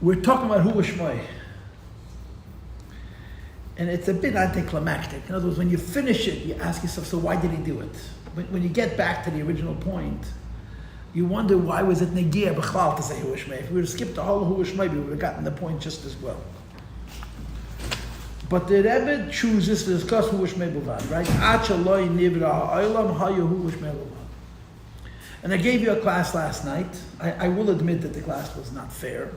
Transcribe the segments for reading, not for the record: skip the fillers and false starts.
We're talking about Hu Shmoi. And it's a bit anticlimactic. In other words, when you finish it, you ask yourself, so why did he do it? When you get back to the original point, you wonder why was it Negiah B'chlal to say Hu Shmoi. If we would have skipped the whole Hu Shmoi, we would have gotten the point just as well. But the Rebbe chooses to discuss Hu Shmoi B'vad, right? And I gave you a class last night. I will admit that the class was not fair.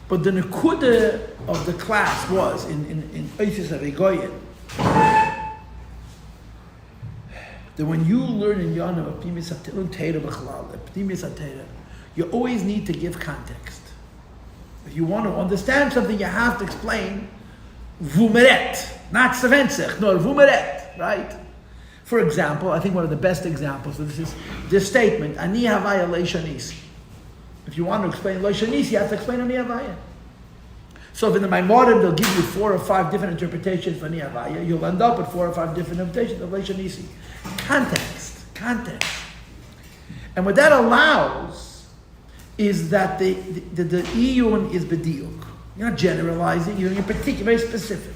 But the nekuda of the class was in Oisis Avigoyen that when you learn in Yonah of Pnimis HaTeira, you always need to give context. If you want to understand something, you have to explain vumeret, not sevenzech, no vumeret, right? For example, I think one of the best examples of this is this statement, Ani Havaya Leishanisi. If you want to explain Leishanisi, you have to explain Ani Havaya. So if in the Maimorim they'll give you 4 or 5 different interpretations for Ani Havaya, you'll end up with 4 or 5 different interpretations of Leishanisi. Context. And what that allows is that the iyun is bediuk. You're not generalizing, you're particular, very specific.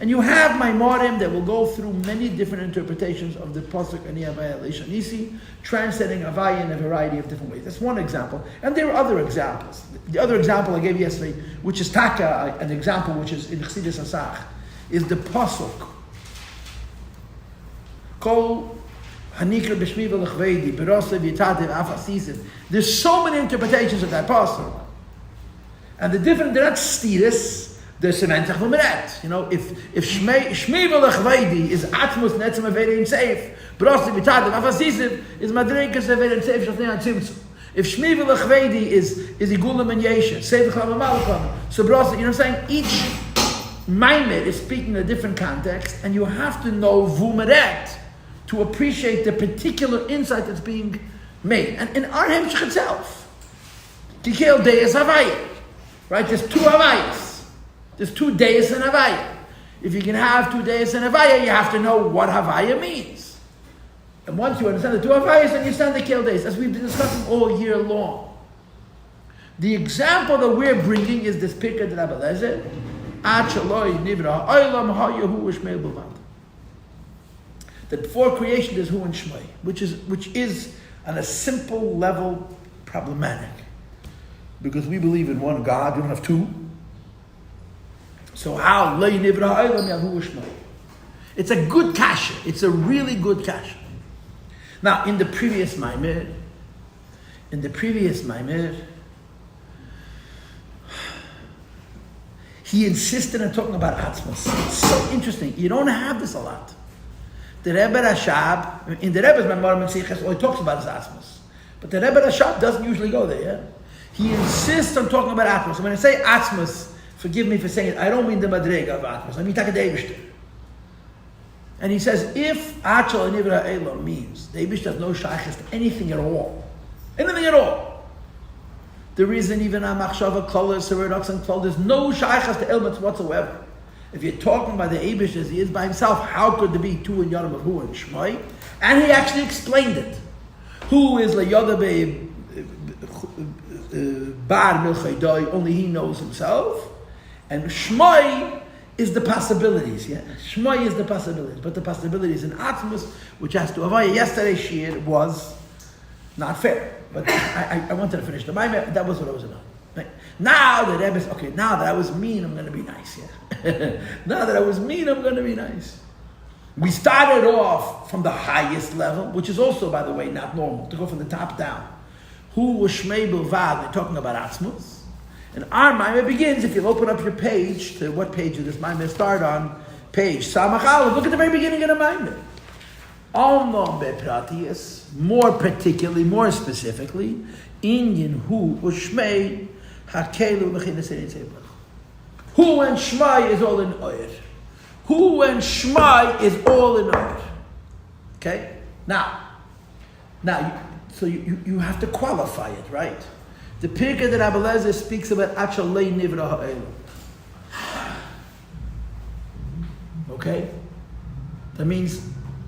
And you have Maimorim that will go through many different interpretations of the Pasuk Ani Havaya Leishanisi, translating Havaya in a variety of different ways. That's one example. And there are other examples. The other example I gave yesterday, which is Taka, an example which is in Chassidus Asach, is the Pasuk. Kol Hanikra B'Shmi V'Lechveidi, B'Rosev Yitativ Afasisim. There's so many interpretations of that Pasuk. And they're not stiris. The sementach v'meret. You know, if Shmei v'lechveidi is atmos netzem avedim seif, brosi v'tadav afasisim is madreikas avedim seif shatnei atzimtzum. If Shmei v'lechveidi is igulam and yesha, seif v'chlam v'malacham, so brosi, you know what I'm saying? Each maimed is speaking in a different context, and you have to know v'meret to appreciate the particular insight that's being made. And in our hemshech itself, tikel deis havaya, right? There's 2 havayas. There's 2 Deis and Havaya. If you can have 2 Deis and Havaya, you have to know what Havaya means. And once you understand the 2 Havayas, then you understand the Kel Deis, as we've been discussing all year long. The example that we're bringing is this Pirkei de Rabbi Eliezer, Ad Shaloi Nivra Olam Hayahu Shmei B'vad. That before creation there's Hu and Shmei, which is on a simple level problematic. Because we believe in one God, we don't have 2. So how? It's a good kasha. It's a really good kasha. Now, in the previous Maimer, he insisted on talking about Atzmos. It's so interesting. You don't have this a lot. The Rebbe Rashab, in the Rebbe's Maimorim and Sichos, all he talks about is Atzmos. But the Rebbe Rashab doesn't usually go there, yeah? He insists on talking about Atzmos. So when I say Atzmos, forgive me for saying it, I don't mean the Madrega of Atmos, I mean Taka Deibishter. And he says, if Achel Nivra Elam means the Eibishter has no shaykhs to anything at all, there isn't even a Machshava Klal, Seredox and Klal, there's no shaykhs to Elmets whatsoever. If you're talking about the Eibishter as he is by himself, how could there be 2 in Yonam of Hu and Shmai? And he actually explained it. Who is La Yodabe Bar Milchaydoi, only he knows himself. And Shmai is the possibilities, yeah? Shmai is the possibilities. But the possibilities in Atmos, which has to Havaya, yesterday's shir was not fair. But I wanted to finish the Maimah, that was what I was about. Right? Now that Rebbe's, now that I was mean, I'm going to be nice, yeah? Now that I was mean, I'm going to be nice. We started off from the highest level, which is also, by the way, not normal, to go from the top down. Who was Shmei Bilvad? We're talking about Atzmos. And our Maimah begins, if you'll open up your page, to what page did this Maimah start on? Page Samach Aleph. Look at the very beginning of the Maimah. Alnom bepratius, more particularly, more specifically, Inyan Hu Ushmei Hakelu L'chinas. Hu and Shmai is all in Oyer. Hu and Shmai is all in Oyer. Okay? Now, so you have to qualify it, right? The Pirkei that Rabbi Eliezer speaks about Achalei Nivra Ha'elu. Okay? That means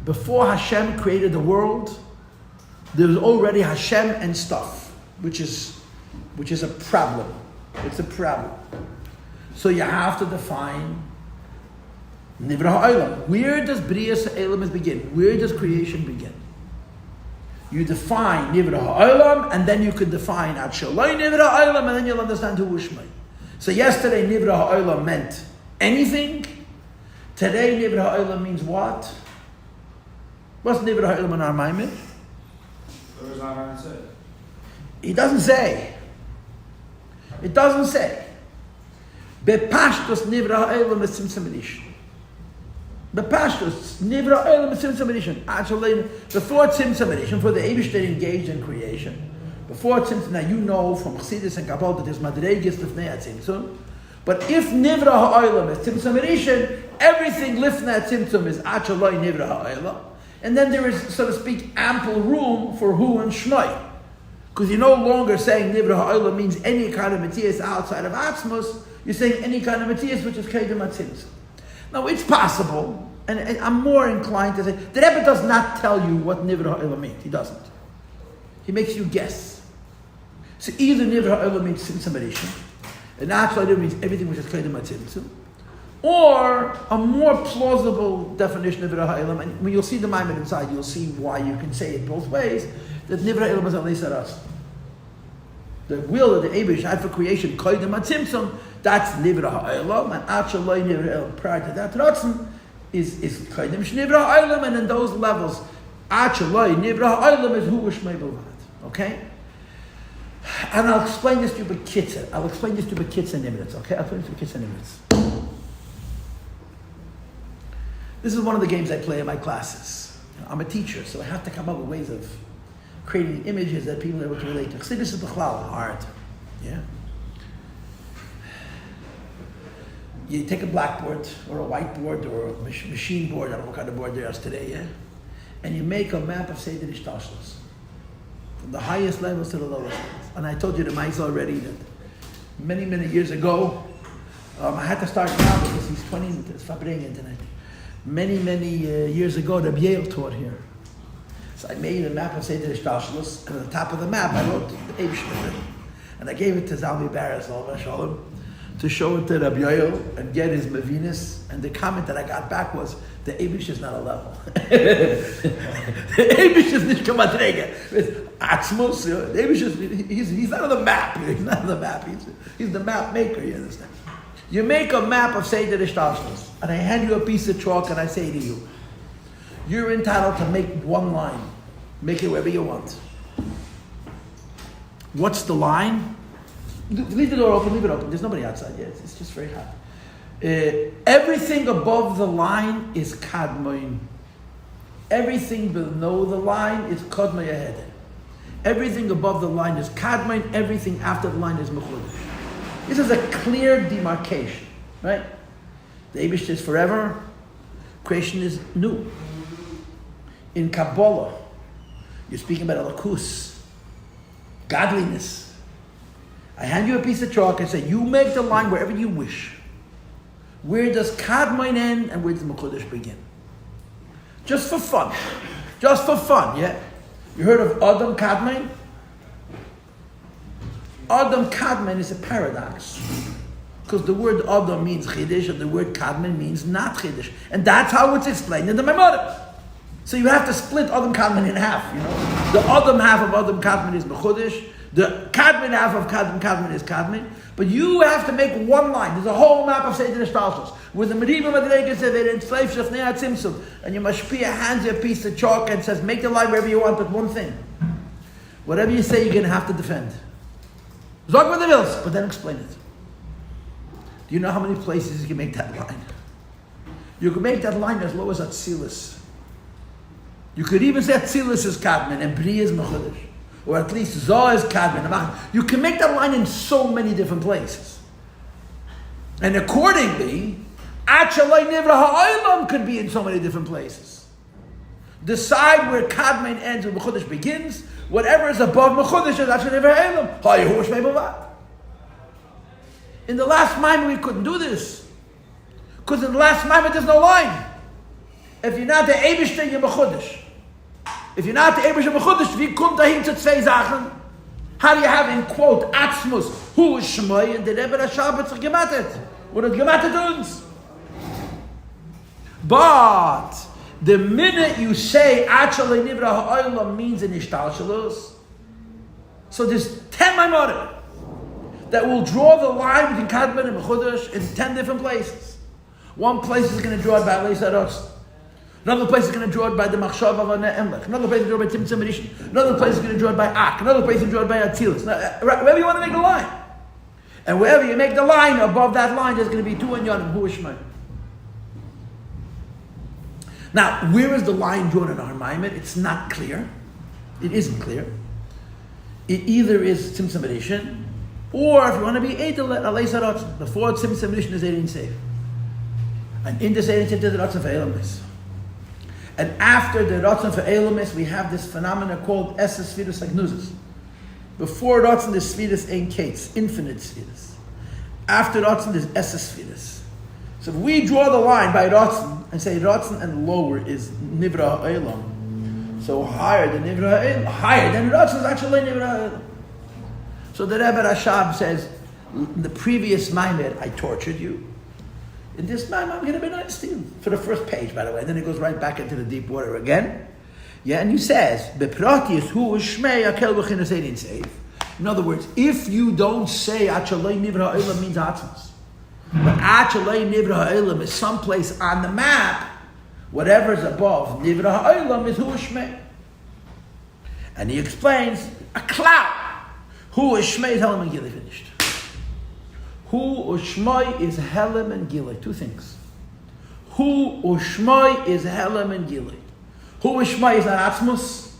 before Hashem created the world, there's already Hashem and stuff, which is a problem. It's a problem. So you have to define Nivra Ha'olam. Where does Brias Ha'olam begin? Where does creation begin? You define Nivra Ha'olam, and then you could define Ad Shaloi Nivra Ha'olam, and then you'll understand who Ushmai. So yesterday Nivra Ha'olam meant anything. Today Nivra Ha'olam means what? What's Nivra Ha'olam in our Maimon? He doesn't say. It doesn't say. Bepashtos Nivra Ha'olam is Tzimtzum Rishon. Bepashtos Nivra Ha'olam is Tzimtzum Rishon. Actually, before Tzimtzum Rishon, for the Eibush engaged in creation, before Tzimtzum, now you know from Chassidus and Kabbalah that there's Madreigis Lifnei Tzimtzum. But if Nivra Ha'olam is Tzimtzum Rishon, everything Lifnei Tzimtzum is Achaloi Nivra Ha'olam. And then there is, so to speak, ample room for Hu and Shmai. Because you're no longer saying Nivra Ha'olam means any kind of Matthias outside of Atzmos. You're saying any kind of Matthias which is Kedem Atzimtzum. Now it's possible, and I'm more inclined to say, the Rebbe does not tell you what Nivra Ha'olam means. He doesn't. He makes you guess. So either Nivra Ha'olam means Tzimtzum Rishon, and actually means everything which is Kedem Atzimtzum, or a more plausible definition of Nivra Ha'olam, and when you'll see the Maimon inside, you'll see why you can say it both ways, that Nivra Ha'olam is Alei Saras. The will that the Eibush had for creation, Kedem Atzimtzum, that's Nivra Ha'olam, and Achaloi Nivra Ha'olam. Prior to that, Ratzon is Kedem Nivra Ha'olam, and in those levels, Achaloi Nivra Ha'olam is Hu Ushmei B'vad. Okay? And I'll explain this to you b'kitzur. I'll explain this to you b'kitzur in minutes. Okay? I'll explain this to you b'kitzur in minutes. This is one of the games I play in my classes. I'm a teacher, so I have to come up with ways of creating images that people are able to relate to. Chassidus is b'chlal hard. Yeah? You take a blackboard or a whiteboard or a machine board, I don't know what kind of board there is today, yeah? And you make a map of Seder Ishtashlos. From the highest levels to the lowest levels. And I told you the mice already that many, many years ago, I had to start now because he's 20, it's Fabring internet. Many years ago, Rabbi Yale taught here. So I made a map of Seder Ishtashlos, and at the top of the map I wrote the Eibush. And I gave it to Zalmi Baras, to show it to Rabbi Yale and get his Mavinus. And the comment that I got back was, the Eibush is not a level. The Eibush is nicht kamatregah. It's Atzmos. The Eibush is, he's not on the map. He's not on the map. He's the map maker, you understand? You make a map of Seder Ishtashlos, and I hand you a piece of chalk and I say to you, you're entitled to make one line. Make it wherever you want. What's the line? Leave the door open, leave it open. There's nobody outside yet. It's just very hot. Everything above the line is kadmoin. Everything below the line is kodmei ahead. Everything above the line is kadmoin. Everything after the line is mechudesh. This is a clear demarcation, right? The Eibush is forever. Creation is new. In Kabbalah, you're speaking about alakus, godliness. I hand you a piece of chalk and say, you make the line wherever you wish. Where does Kadmon end and where does Mechudesh begin? Just for fun. Just for fun, yeah? You heard of Adam Kadmon? Adam Kadmon is a paradox. Because the word Adam means Chiddush and the word Kadmon means not Chiddush. And that's how it's explained in the Maimonides. So you have to split Adam Kadmon in half, you know? The Adam half of Adam Kadmon is Mechudesh. The Kadmon half of Kadmon is Kadmon. But you have to make one line. There's a whole map of Seder Ishtalshus. With the Meribah Madregas said it in Slave Shafnei Tzimtzum. And your Mashpia hands you a piece of chalk and says, make the line wherever you want, but one thing. Whatever you say, you're going to have to defend. Zog with the Vils, but then explain it. Do you know how many places you can make that line? You can make that line as low as Atzilus. You could even say Atzilus is Kadmon and Bri is Mechudesh. Or at least Zoh is Kadmon. You can make that line in so many different places. And accordingly, Achalei Nivra Ha'olam could be in so many different places. Decide where Kadmon ends and Mechudesh begins. Whatever is above Mechudesh is Achalei Nivra Ha'olam. In the last Maimon we couldn't do this. Because in the last Maimon there's no line. If you're not the Eibishter, you're Mechudesh. If you're not the Ebersh Mechudesh, wie kommt dahin zu zwei Sachen? How do you have in quote Atzmus, who is Shmoi, and the Rebbe Rashab hat sich gemattet. Oder gemattet uns. But the minute you say Achalei Nivra Ha'olam means an Ishtalshalus, so there's 10 Maimorim that will draw the line between Kadman and Mechudesh in 10 different places. One place is going to draw it by Leis Aros. Another place is going to draw it by the Machshav of Emlech. Another place is going to draw it by Tzimtzum Rishon. Another place is going to draw it by Ak. Another place is going to draw it by Atzilus. Wherever you want to make the line. And wherever you make the line, above that line, there's going to be two Inyanim, Hu Shmai. Now, where is the line drawn in our Maimed? It's not clear. It isn't clear. It either is Tzimtzum Rishon, or if you want to be Eitel Alei Sarot, before Tzimtzum Rishon is Eirin Seif. And in this Eirin Seif, there's the Ratzon for Eilamis. And after the Ratzon for Eilamis, we have this phenomenon called Esses Svidus Agnuzis. Before Ratzon, there's Svidus Ein Kates, infinite Svidus. After Ratzon, there's Esses Svidus. So if we draw the line by Ratzon and say Ratzon and lower is Nivra Ha'olam, so higher than Nivra Ha'olam, higher than Ratzon is actually Nivra Ha'olam. So the Rebbe Rashab says, in the previous Maimed, I tortured you. In this Maimed, I'm going to be nice to you. For the first page, by the way. And then it goes right back into the deep water again. Yeah, and he says, Bepratius hu shmei akel b'chinas eidin seif. In other words, if you don't say Achalei Nivra Ha'olam means Atzmos, but Achalei Nivra Ha'olam is someplace on the map, whatever's above Nivra Ha'olam is hu shmei. And he explains, a cloud. Hu shmei is Helem and Gilei, finished. Hu Ushmai is Helem and Gilei. Two things. Hu Ushmai is Helem and Gilei. Hu Ushmai is not Atzmus.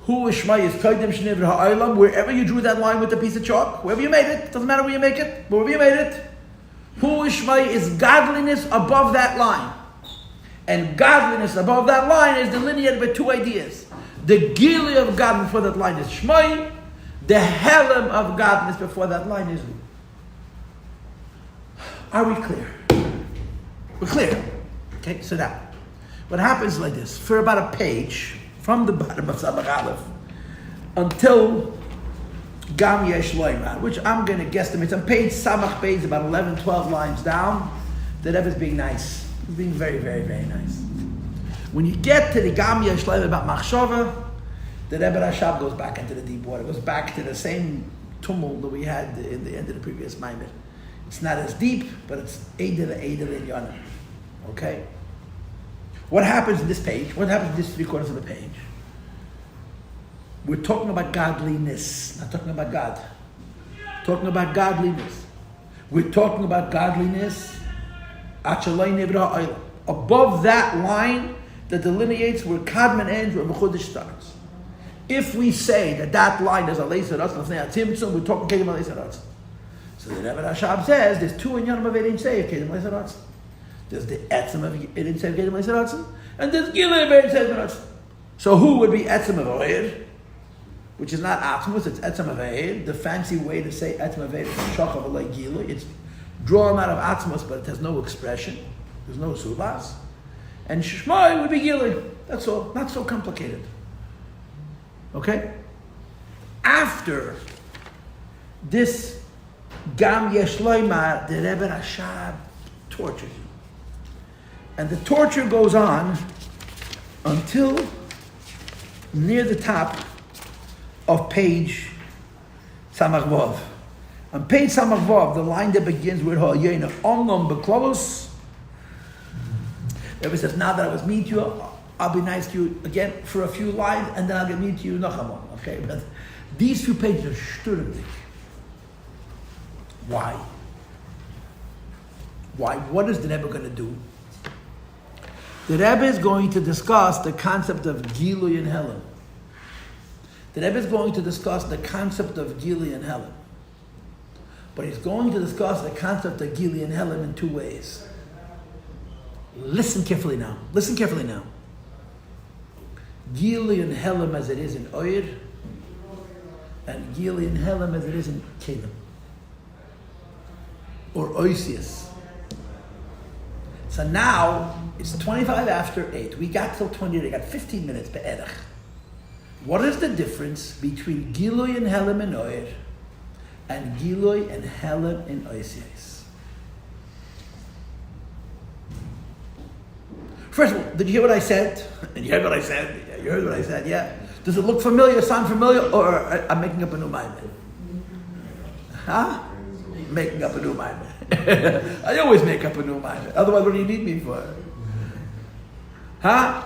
Hu Ushmai is Kodim Shnivra Ha'olam. Wherever you drew that line with a piece of chalk, wherever you made it, doesn't matter where you make it, but wherever you made it. Hu Ushmai is godliness above that line. And godliness above that line is delineated by two ideas. The Gilei of God before that line is Shmai. The Helem of godness before that line is Hu. Are we clear? We're clear. Okay, so now, what happens like this, for about a page, from the bottom of Samach Aleph, until Gam Yesh Loimar, which I'm going to guesstimate, on page Samach Beis, about 11, 12 lines down, the Rebbe is being nice. He's being very, very, very nice. When you get to the Gam Yesh Loimar about Machshava, the Rebbe Rashab goes back into the deep water, goes back to the same tumult that we had in the end of the previous Maimed. It's not as deep, but it's Eidel in Yonah. Okay? What happens in this page? What happens in this 3/4 of the page? We're talking about godliness, not talking about God. Talking about godliness. We're talking about godliness. Achalei Nivra Ha'olam. Above that line that delineates where Kadman ends, where Mechudesh starts. If we say that line is a Leisa Ratzon, we're talking Kedem Leisa Ratzon. So the Rebbe Rashab says there's two Inyanim of Eidin Seif, Kedem Leisa Ratzon. There's the Etzem of Eidin Seif, Kedem Leisa Ratzon, and there's Gilei of Eidin Seif, Ratzon. So who would be Etzem of Oir, which is not Atzmus, it's Etzem of Oir. The fancy way to say Etzem of Oir is Shachav Alei Gilei. It's drawn out of Atzmus, but it has no expression. There's no subas. And Shmai would be Gilei. That's all. Not so complicated. Okay? After this Gam Yesh Loimar, the Rebbe Rashab tortures you. And the torture goes on until near the top of page Samach Vav. On page Samach Vav, the line that begins with Ha'yena Omnom B'Klolos, the Rebbe says, now that I was meet you, I'll be nice to you again for a few lines, and then I'll get meet to you Nachamon. Okay, but these few pages are sturdy. Why? Why? What is the Rebbe going to do? The Rebbe is going to discuss the concept of Gilui and Helem. The Rebbe is going to discuss the concept of Gilui and Helem. But he's going to discuss the concept of Gilui and Helem in two ways. Listen carefully now. Listen carefully now. Gilui and Helem as it is in Oyer, and Gilui and Helem as it is in Kedem. Or Oisius. So now it's 25 after 8. We got till 28. I got 15 minutes be'erach. What is the difference between Gilui and Helem and Oyer and Gilui and Helem and Oisies? First of all, did you hear what I said? And you heard what I said? Yeah, you heard what I said, yeah? Does it look familiar, sound familiar, or I'm making up a new mind? Huh? Making up a new mind. I always make up a new mind. Otherwise, what do you need me for? Huh?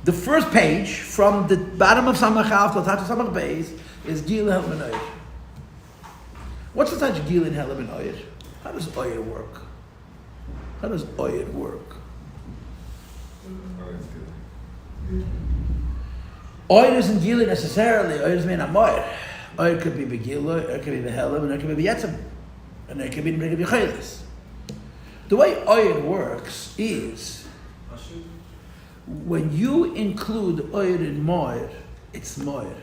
The first page from the bottom of Samach Alf to Tata Samach Beis is Gil Helem and Oyer. What's the touch Gil and Helem and Oyer? How does Oyer work? How does Oyer work? Oyer isn't Gil necessarily. Oyer is mean Amoyer. Oyer could be Begilui, Oyer could be Behelem, and Oyer could be Beyetzim. And Oyer could be Bechelis. The way Oyer works is when you include Oyer in Moyer, it's Moyer.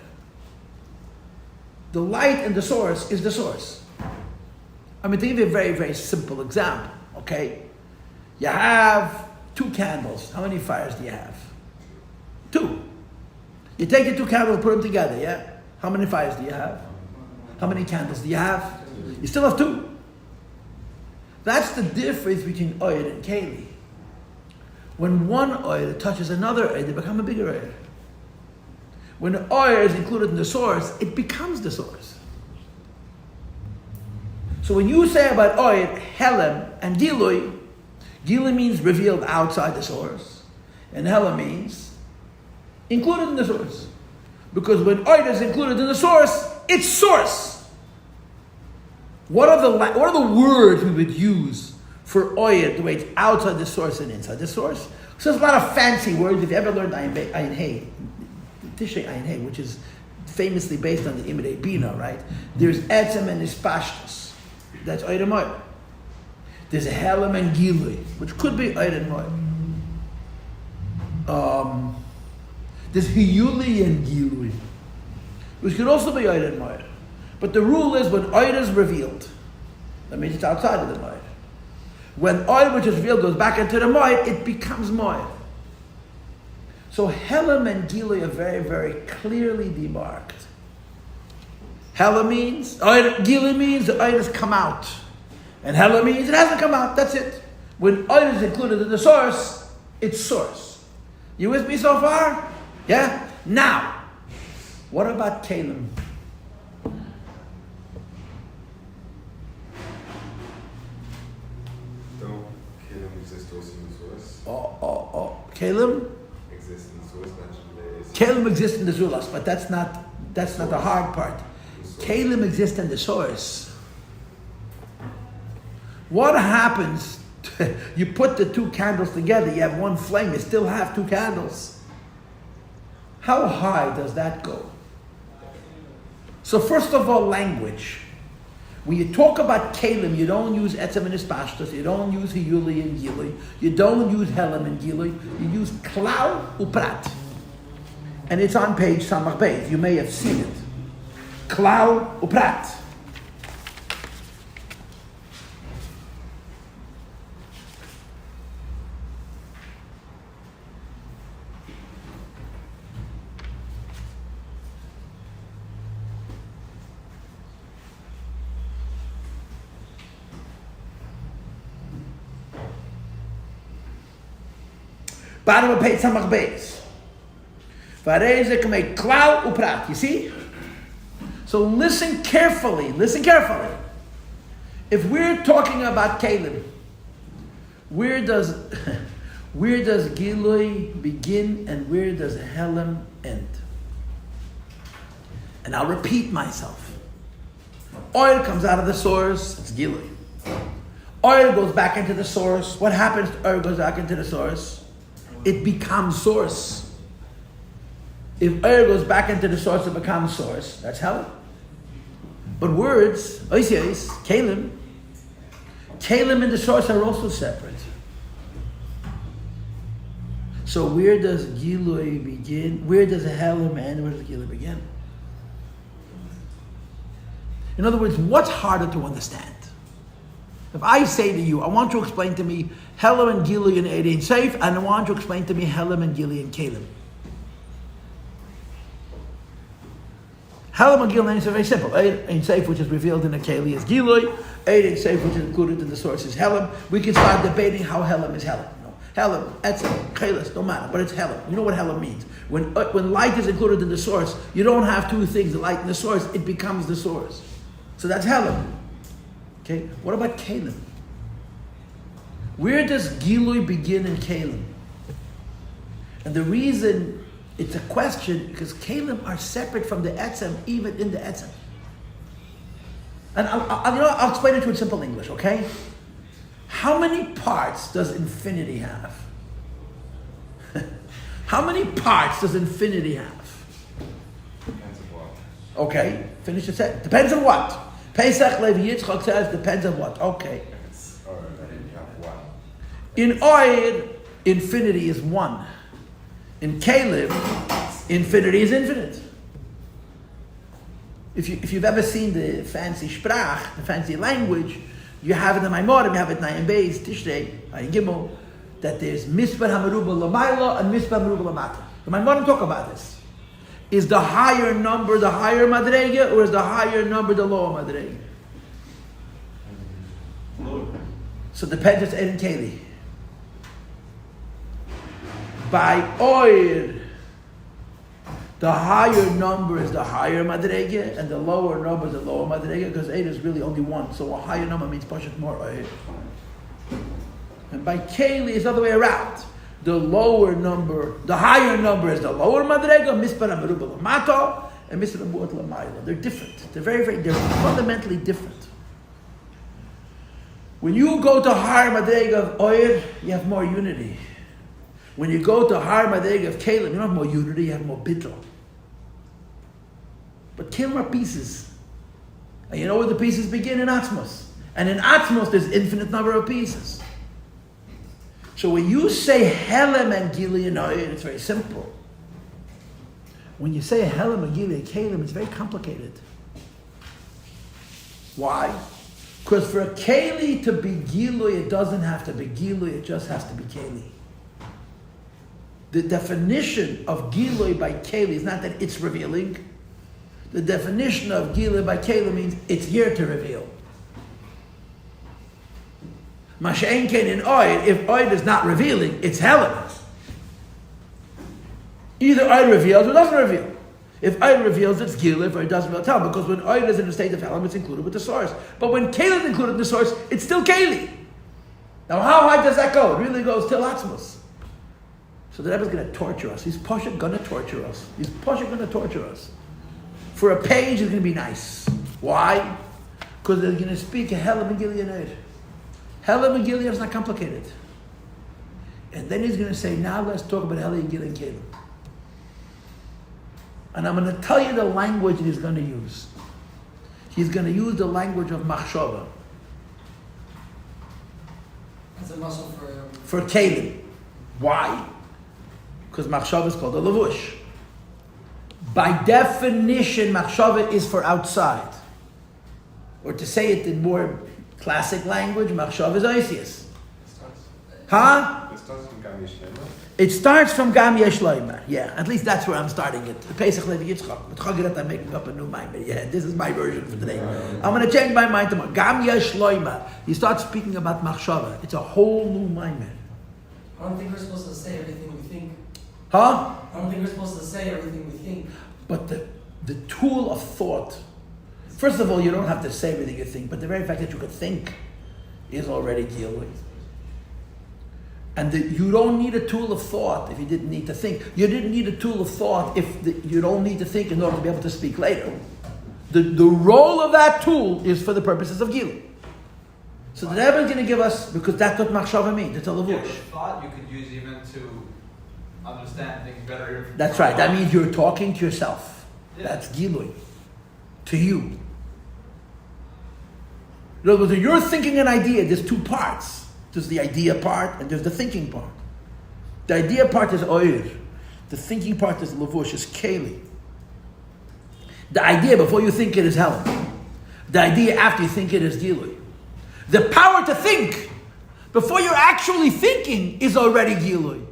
The light and the source is the source. I mean, to give you a very, very simple example, okay? You have 2 candles. How many fires do you have? 2. You take the 2 candles and put them together, yeah? How many fires do you have? How many candles do you have? You still have 2. That's the difference between Oyer and Keli. When one Oyer touches another Oyer, they become a bigger Oyer. When the Oyer is included in the source, it becomes the source. So when you say about Oyer, Helem, and Gilui, Gilui means revealed outside the source, and Helem means included in the source. Because when Oyer is included in the source, it's source. What are the words we would use for Oyer, the way it's outside the source and inside the source? So there's a lot of fancy words. If you ever learned Ayin Hey, Tishrei Ayin Hey, which is famously based on the Imrei Bina, right? There's Etzem and Ispashtus. That's Oyer and Moyer. There's Helem and Gilui, which could be Oyer and Moyer. There's Hiyuli and Gilui, which could also be Oyer and Moyer. But the rule is when Oyer is revealed, that means it's outside of the Moyer. When Oyer which is revealed goes back into the Moyer, it becomes Moyer. So Helem and Gilui are very, very clearly demarked. Helem means, Gilui means the Oyer has come out. And Helem means it hasn't come out, that's it. When Oyer is included in the source, it's source. You with me so far? Yeah? Now, what about Kalim? No, Kalim exists also in the source. Kalim? Exists in the source, Kalim exists in the Zulas, but that's not the hard part. Kalim exists in the source. What happens? You put the 2 candles together, you have one flame, you still have 2 candles. How high does that go? So first of all, language. When you talk about Kalim, you don't use Etzem and Ispashtus, you don't use Hiyuli and Gilui, you don't use Helem and Gilui, you use Klau Uprat. And it's on page Samach Beis, you may have seen it. Klau Uprat. Bottom of page Samach Beis. Varezek make klau uprat. You see? So listen carefully. If we're talking about Kalim, where does Gilui begin and where does Helem end? And I'll repeat myself. Oil comes out of the source, it's Gilui. Oil goes back into the source. What happens to oil goes back into the source? It becomes source. If oil goes back into the source, it becomes source. That's Helem. But words, Oisios, Kalim and the source are also separate. So where does Gilui begin? Where does Helem end? Where does Gilui begin? In other words, what's harder to understand? If I say to you, I want you to explain to me Helam and Gilui and Ein Seif, and I want you to explain to me Helam and Gilui and Kalim. Helam and Gilui and Ein Seif are very simple. Ein Seif, which is revealed in the Keli, is Gilui. Ein Seif, which is included in the source, is Helam. We can start debating how Helam is Helam. Helam, Etzem, Chelis, no matter, but it's Helam. You know what Helam means. When light is included in the source, you don't have two things, the light and the source, it becomes the source. So that's Helam. Okay, what about Kalim? Where does Gilui begin in Kalim? And the reason it's a question, because Kalim are separate from the Etzem, even in the Etzem. And I'll explain it to you in simple English, okay? How many parts does infinity have? How many parts does infinity have? Depends on what. Okay, finish the sentence. Depends on what? Pesach Levi Yitzchak says depends on what? Okay. You have one. In Oid, infinity is one. In Caleb, infinity is infinite. If you've ever seen the fancy Sprach, the fancy language, you have it in Maimorim, you have it in Ayin Beis, Tishrei, Ayin Gimel, that there's Mispar HaMeruba L'mayla and Mispar HaMeruba L'mata. The Maimorim talk about this. Is the higher number the higher Madrega, or is the higher number the lower Madrega? So it depends, it's Ein Keli. By Oir, the higher number is the higher Madrega, and the lower number is the lower Madrega, because 8 is really only one, so a higher number means Pashut more Oir. And by Keli, it's the other way around. The lower number, the higher number is the lower Madrega, Mispar HaMeruba L'mata, and Mispar HaMeruba L'mayla. They're different. They're fundamentally different. When you go to higher Madrega of Oir, you have more unity. When you go to higher Madrega of Kalim, you don't have more unity, you have more bittul. But Kalim are pieces. And you know where the pieces begin? In Atzmos. And in Atzmos, there's infinite number of pieces. So when you say Helem and Gilui and Oir, it's very simple. When you say Helem and Gilui and Kalim, it's very complicated. Why? Because for a Keli to be Gilui, it doesn't have to be Gilui, it just has to be Keli. The definition of Gilui by Keli is not that it's revealing. The definition of Gilui by Keli means it's here to reveal. Machon in Oid, if Oid is not revealing, it's Helen. Either Oid reveals or doesn't reveal. If Oid reveals, it's Gilui, if Oid doesn't reveal, tell. Because when Oid is in a state of Helen, it's included with the source. But when Keli is included in the source, it's still Keli. Now how high does that go? It really goes till Atzmos. So the Rebbe is going to torture us. He's going to torture us. He's going to torture us. For a page, it's going to be nice. Why? Because they're going to speak a Helem and Gilui and Oid. Helem and Gilui is not complicated. And then he's going to say, now let's talk about Helem and Gilui and Kalim. And I'm going to tell you the language that he's going to use. He's going to use the language of Machshava. That's a muscle for Kalim. Why? Because Machshava is called a Lavush. By definition, Machshava is for outside. Or to say it in more classic language, Machshava is Oisius. Huh? It starts from Gam Yeshleima. It starts from Gam Yeshleima. Yeah, at least that's where I'm starting it. The Pesach Levi Yitzchak. With Chagirat, I'm making up a new mind. Yeah, this is my version for today. I'm going to change my mind tomorrow. Gam Yeshleima. He starts speaking about Machshava. It's a whole new mind. I don't think we're supposed to say everything we think. Huh? I don't think we're supposed to say everything we think. But the tool of thought, first of all, you don't have to say everything you think, but the very fact that you could think is already Gilui. And you don't need a tool of thought if you didn't need to think. You didn't need a tool of thought if you don't need to think in order to be able to speak later. The role of that tool is for the purposes of Gilui. So the Rebbe is going to give us, because that's what Machshava means, it's a Lavush. Thought you could use even to understand things better. That's right, that means you're talking to yourself. Yeah. That's Gilui. To you. In other words, when you're thinking an idea, there's two parts. There's the idea part and there's the thinking part. The idea part is Oir. The thinking part is Lavush, is Keli. The idea before you think it is Helen. The idea after you think it is Gilui. The power to think before you're actually thinking is already Gilui.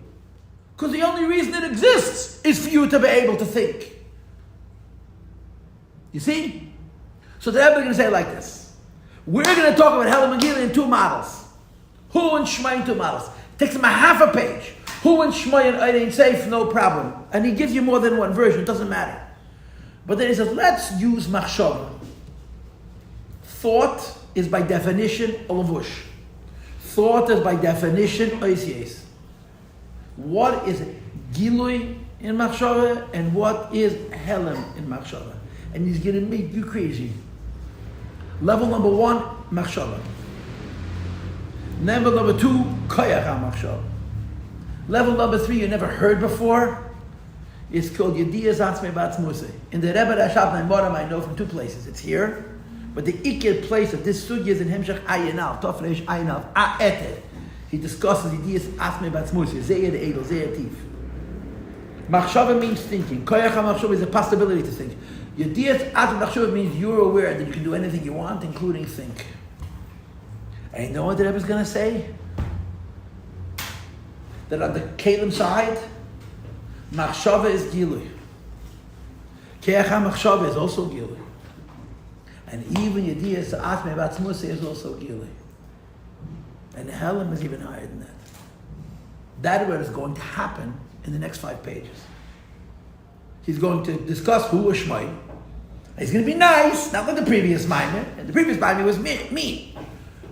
Because the only reason it exists is for you to be able to think. You see? So the Rebbe is going to say it like this. We're going to talk about Helam and Gilui in two models. Hu and Shmai in two models. It takes him a half a page. Hu and Shmai and Eidin Seif, no problem. And he gives you more than one version, it doesn't matter. But then he says, let's use Machon. Thought is by definition a lavush. Thought is by definition oisies. What is Gilui in Machshava and what is Helam in Machshava? And he's going to make you crazy. Level number 1, Machshava. Level number 2, Koyach HaMachshava. Level number 3, you never heard before. It's called Yediyas Atzmei B'Atzmusei. In the Rebbe Rashab Naimorim, I know from two places. It's here, but the ikir place of this sugya is in Hemshech Ayin Al, Tofresh Ayin Al, A'etet. He discusses Yediyas Atzmei B'Atzmusei, Zeir Edel, Zeir Tif. Machshava means thinking. Koyach HaMachshava is a possibility to think. Yediyas Atzmei B'Atzmusei means you're aware that you can do anything you want, including think. And you know what the Rebbe is going to say? That on the Kalim side, Machshava is Gilui. Keach HaMachshava is also Gilui. And even Yediyas Atzmei B'Atzmusei is also Gilui. And Helam is even higher than that. That is what is going to happen in the next 5 pages. He's going to discuss who was Shmai. He's going to be nice, not like the previous Maimer. And the previous Maimer was me.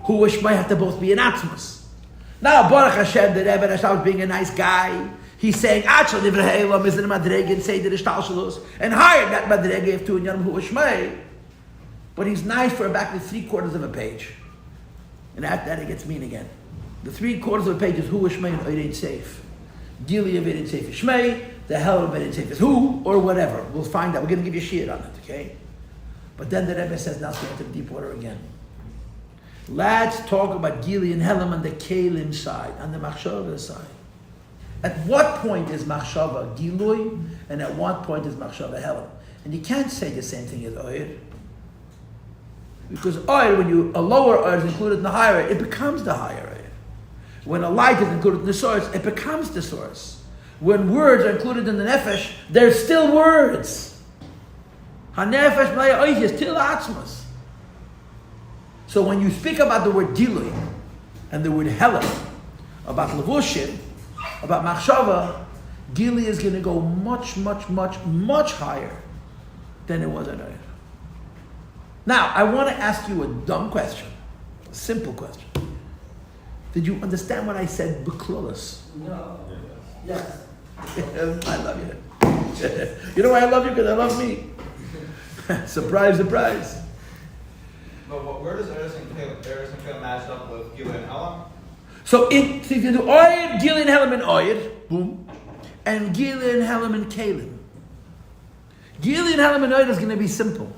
Who was Shmai have to both be an Atzmus. Now, Baruch Hashem, the Rebbe Rashab being a nice guy, he's saying, Achel Divrei Elam is in the Madrege and say the Ishtalshalos, and hired that Madrege of 2 and Yom Hu Shmei. But he's nice for back to 3/4 of a page. And after that, it gets mean again. The 3/4 of a page is Hu Shmei and Eidin Seif. Gili of Eidin Seif is Shmei, the Hell of Eidin Seif is who, or whatever. We'll find out. We're going to give you shit on it, okay? But then the Rebbe says, now let's go into the deep water again. Let's talk about Gili and Helam on the Kalim side, on the Machshava side. At what point is Machshava Gilui, and at what point is Machshava Helam? And you can't say the same thing as Oyer. Because Oyer, when a lower Oyer is included in the higher Oyer, it becomes the higher Oyer. When a light is included in the source, it becomes the source. When words are included in the Nefesh, they're still words. HaNefesh Mlaya Oyer is still Atzmas. So when you speak about the word Gilui and the word Helam, about Levushim, about Machshava, Gili is going to go much, much, much, much higher than it was at Oyer. Now, I want to ask you a dumb question, a simple question. Did you understand what I said, B'Klulis? No. Yes. I love you. You know why I love you? Because I love me. Surprise, surprise. But where does Eretz and Kalim match up with Gilui and Helam? So you can do Oyer, Gili and Helam and Oyer, boom, and Gili and Helam and Kalim. Gili and Helam and Oyer is going to be simple.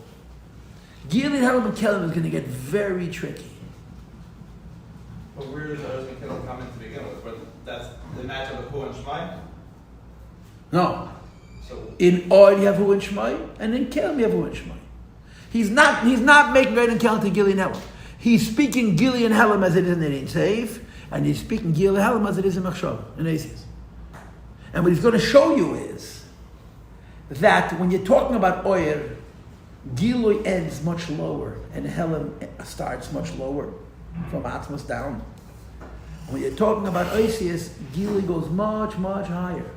Gili and Helam and Kalim is going to get very tricky. But where does Eretz and Kalim come in to begin with? But that's the match of Hu and Shmai? No. So In Oyer you have Hu and Shmai, and in Kalim you have Hu and Shmai. He's not making Oyer and Kalim to Gili and Helam. He's speaking Gili and Helam as it is in Eidin Seif, and he's speaking Gili and Helam as it is in Machshava, in Aces. And what he's going to show you is that when you're talking about Oyer, Gilui ends much lower, and Helam starts much lower, from Atzmas down. When you're talking about Oisius, Gilui goes much, much higher.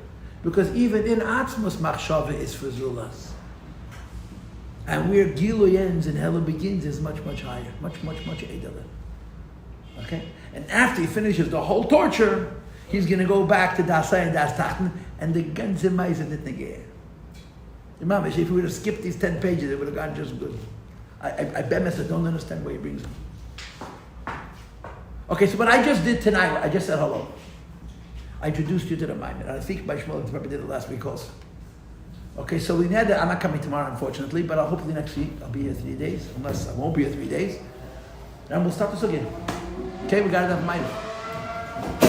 Because even in Atzmas, Machshava is for Zulas. And where Gilui ends and Helam begins is much, much higher. Much, much, much Edeler. Okay? And after he finishes the whole torture, he's going to go back to Dasai and Das Tachten, and the ganze Meise nicht negeh. Imam, if we would have skipped these 10 pages, it would have gone just good. I bet I don't understand where he brings them. Okay, so what I just did tonight, I just said hello. I introduced you to the Maimon. I think by Shmuel probably did it last week also. Okay, so I'm not coming tomorrow, unfortunately, but I'll hopefully next week. I'll be here 3 days, unless I won't be here 3 days. And we'll start this again. Okay, we got enough Maimon.